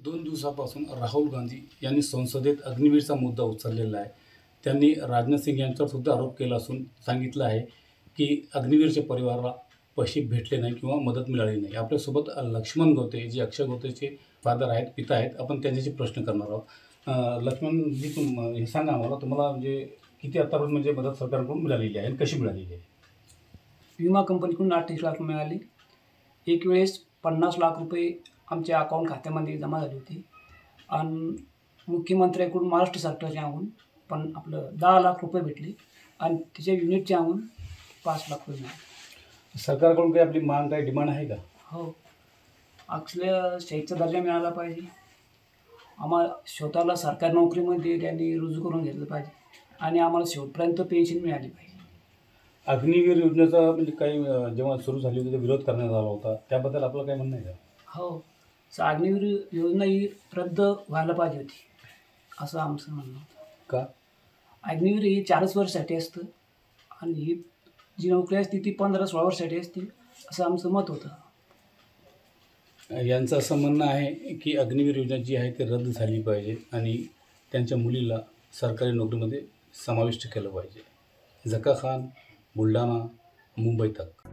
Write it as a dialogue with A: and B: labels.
A: 2 दिवसापासून राहुल गांधी यांनी संसदेत अग्निवीरचा मुद्दा उचललेला आहे. त्यांनी राजनाथ सिंग यांच्यावर सुद्धा आरोप केला असून सांगितलं आहे की अग्निवीरच्या परिवाराला पैसे भेटले नाही किंवा मदत मिळाली नाही. आपल्यासोबत लक्ष्मण गोते जे अक्षय गोतेचे फादर आहेत, पिता आहेत. आपण त्यांच्याशी प्रश्न करणार आहोत. लक्ष्मणजी, हे सांगा आम्हाला, तुम्हाला म्हणजे किती आतापर्यंत म्हणजे मदत सरकारकडून मिळालेली आहे आणि कशी मिळालेली आहे?
B: विमा कंपनीकडून 38 लाख मिळाले. एक वेळेस 50 लाख रुपये आमच्या अकाउंट खात्यामध्ये जमा झाले होते आणि मुख्यमंत्र्यांकडून महाराष्ट्र सरकारच्याकडून पण आपलं 10 लाख रुपये भेटले आणि त्याच्या युनिटच्या आणून 5 लाख रुपये मिळाले.
A: सरकारकडून काही आपली माग, काही डिमांड आहे का?
B: हो, आपल्या शहीदचा दर्जा मिळाला पाहिजे. आम्हाला स्वतःला सरकारी नोकरीमध्ये त्यांनी रुजू करून घेतलं पाहिजे आणि आम्हाला शेवटपर्यंत पेन्शन मिळाली पाहिजे.
A: अग्निवीर योजनेचा म्हणजे काही जेव्हा सुरू झाली होती विरोध करण्यात आला होता, त्याबद्दल आपलं काय म्हणणं आहे का?
B: हो, अग्निवीर योजना ही रद्द व्हायला पाहिजे होती असं आमचं म्हणणं होतं.
A: का?
B: अग्निवीर ही 4 वर्षासाठी असतं आणि ही जी नोकरी असते ती 15-16 वर्षासाठी असते असं आमचं मत होतं.
A: यांचं असं म्हणणं आहे की अग्निवीर योजना जी आहे ती रद्द झाली पाहिजे आणि त्यांच्या मुलीला सरकारी नोकरीमध्ये समाविष्ट केलं पाहिजे. झका खान, बुलढाणा, मुंबई तक.